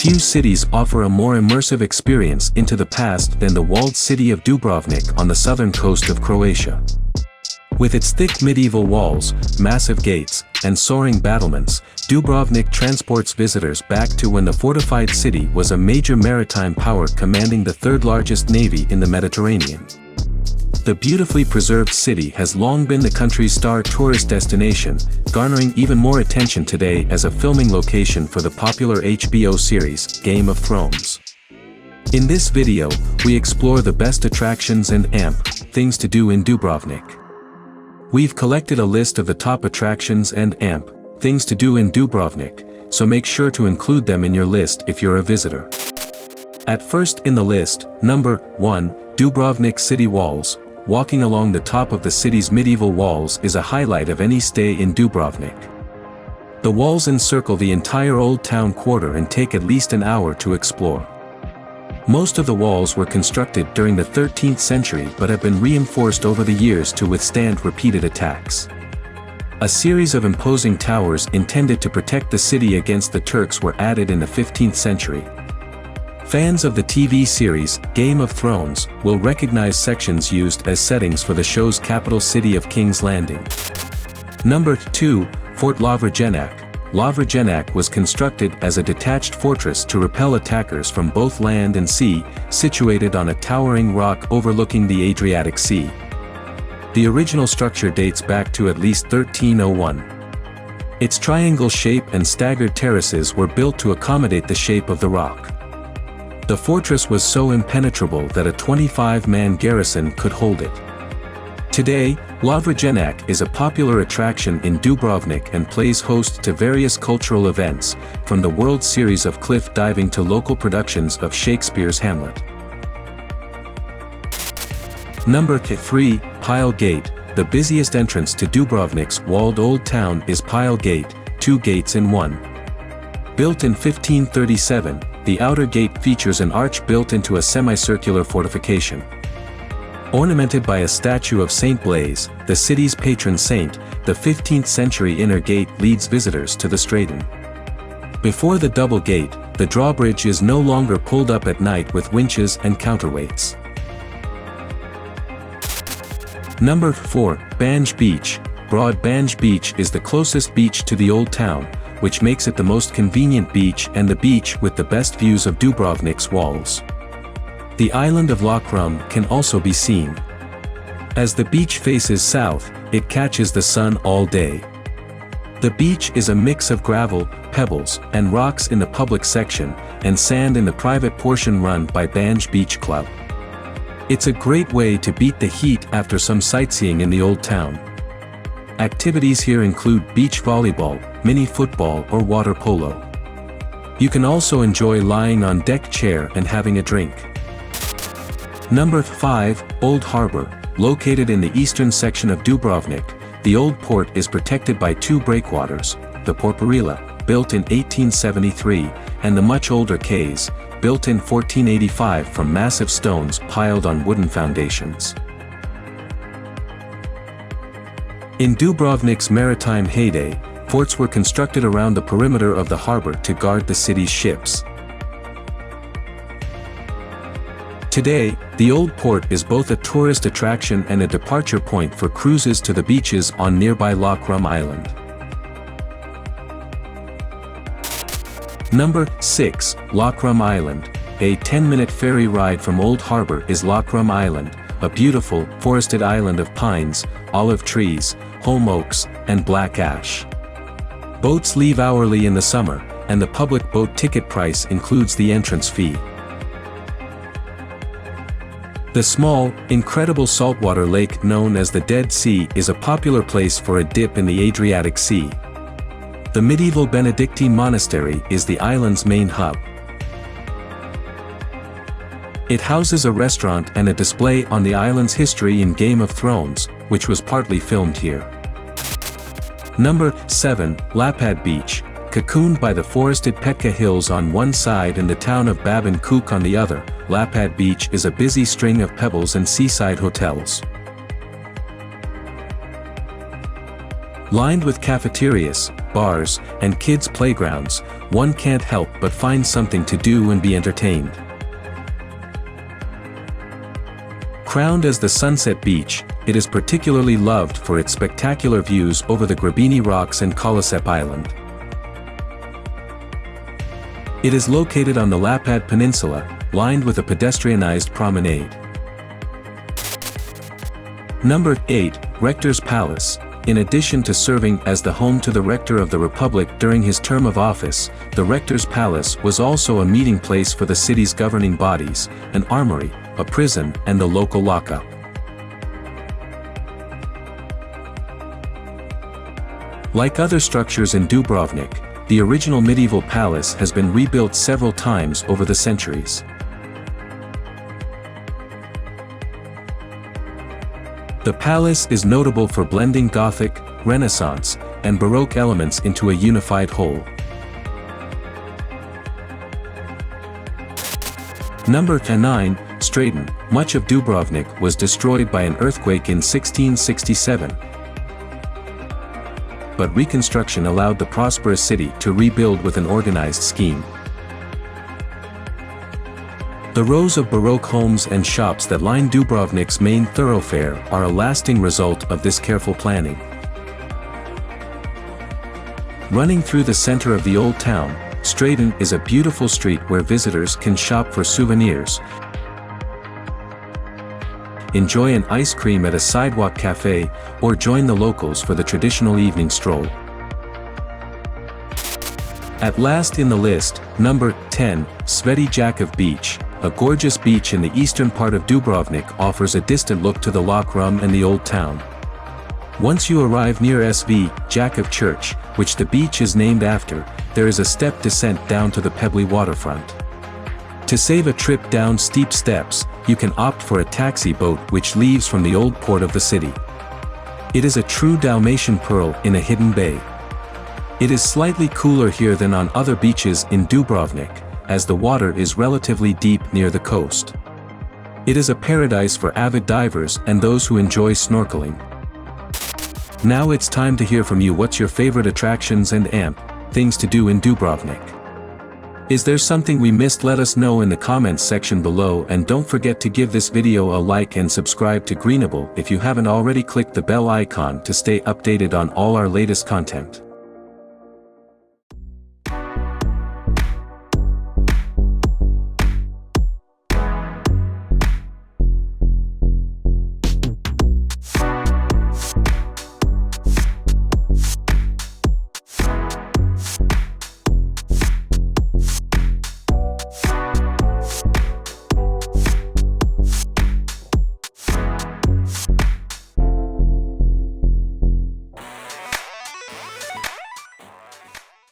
Few cities offer a more immersive experience into the past than the walled city of Dubrovnik on the southern coast of Croatia. With its thick medieval walls, massive gates, and soaring battlements, Dubrovnik transports visitors back to when the fortified city was a major maritime power commanding the third largest navy in the Mediterranean. The beautifully preserved city has long been the country's star tourist destination, garnering even more attention today as a filming location for the popular HBO series, Game of Thrones. In this video, we explore the best attractions and things to do in Dubrovnik. We've collected a list of the top attractions and things to do in Dubrovnik, so make sure to include them in your list if you're a visitor. At first in the list, number 1, Dubrovnik City Walls. Walking along the top of the city's medieval walls is a highlight of any stay in Dubrovnik. The walls encircle the entire old town quarter and take at least an hour to explore. Most of the walls were constructed during the 13th century but have been reinforced over the years to withstand repeated attacks. A series of imposing towers intended to protect the city against the Turks were added in the 15th century. Fans of the TV series, Game of Thrones, will recognize sections used as settings for the show's capital city of King's Landing. Number 2, Fort Lovrijenac. Lovrijenac was constructed as a detached fortress to repel attackers from both land and sea, situated on a towering rock overlooking the Adriatic Sea. The original structure dates back to at least 1301. Its triangle shape and staggered terraces were built to accommodate the shape of the rock. The fortress was so impenetrable that a 25-man garrison could hold it. Today, Lovrijenac is a popular attraction in Dubrovnik and plays host to various cultural events, from the World Series of cliff diving to local productions of Shakespeare's Hamlet. Number 3, Pile Gate. The busiest entrance to Dubrovnik's walled old town is Pile Gate, 2 gates in one. Built in 1537, the outer gate features an arch built into a semicircular fortification. Ornamented by a statue of Saint Blaise, the city's patron saint, the 15th century inner gate leads visitors to the Stradun. Before the double gate, the drawbridge is no longer pulled up at night with winches and counterweights. Number 4, Banje Beach. Broad Banje Beach is the closest beach to the old town, which makes it the most convenient beach and the beach with the best views of Dubrovnik's walls. The island of Lokrum can also be seen. As the beach faces south, it catches the sun all day. The beach is a mix of gravel, pebbles, and rocks in the public section, and sand in the private portion run by Banje Beach Club. It's a great way to beat the heat after some sightseeing in the old town. Activities here include beach volleyball, mini football or water polo. You can also enjoy lying on deck chair and having a drink. Number 5, Old Harbour. Located in the eastern section of Dubrovnik, the old port is protected by 2 breakwaters, the Porparila, built in 1873, and the much older quays, built in 1485 from massive stones piled on wooden foundations. In Dubrovnik's maritime heyday, forts were constructed around the perimeter of the harbor to guard the city's ships. Today, the old port is both a tourist attraction and a departure point for cruises to the beaches on nearby Lokrum Island. Number 6, Lokrum Island. A 10-minute ferry ride from Old Harbour is Lokrum Island, a beautiful, forested island of pines, olive trees, holm oaks, and black ash. Boats leave hourly in the summer, and the public boat ticket price includes the entrance fee. The small, incredible saltwater lake known as the Dead Sea is a popular place for a dip in the Adriatic Sea. The medieval Benedictine monastery is the island's main hub. It houses a restaurant and a display on the island's history in Game of Thrones, which was partly filmed here. Number 7, Lapad Beach. Cocooned by the forested Petka Hills on one side and the town of Babin Kuk on the other, Lapad Beach is a busy string of pebbles and seaside hotels. Lined with cafeterias, bars, and kids' playgrounds, one can't help but find something to do and be entertained. Crowned as the Sunset Beach, it is particularly loved for its spectacular views over the Grabini Rocks and Kolosep Island. It is located on the Lapad Peninsula, lined with a pedestrianized promenade. Number 8. Rector's Palace. In addition to serving as the home to the Rector of the Republic during his term of office, the Rector's Palace was also a meeting place for the city's governing bodies, an armory, a prison, and the local lockup. Like other structures in Dubrovnik, the original medieval palace has been rebuilt several times over the centuries. The palace is notable for blending Gothic, Renaissance, and Baroque elements into a unified whole. Number 9. Stradun. Much of Dubrovnik was destroyed by an earthquake in 1667. But reconstruction allowed the prosperous city to rebuild with an organized scheme. The rows of Baroque homes and shops that line Dubrovnik's main thoroughfare are a lasting result of this careful planning. Running through the center of the old town, Stradun is a beautiful street where visitors can shop for souvenirs, enjoy an ice cream at a sidewalk cafe, or join the locals for the traditional evening stroll. At last in the list, number 10, Sveti Jakov Beach. A gorgeous beach in the eastern part of Dubrovnik offers a distant look to the Lokrum and the old town. Once you arrive near SV, Jakov Church, which the beach is named after, there is a step descent down to the pebbly waterfront. To save a trip down steep steps, you can opt for a taxi boat which leaves from the old port of the city. It is a true Dalmatian pearl in a hidden bay. It is slightly cooler here than on other beaches in Dubrovnik, as the water is relatively deep near the coast. It is a paradise for avid divers and those who enjoy snorkeling. Now it's time to hear from you. What's your favorite attractions and things to do in Dubrovnik? Is there something we missed? Let us know in the comments section below, and don't forget to give this video a like and subscribe to Greenable if you haven't already. Click the bell icon to stay updated on all our latest content.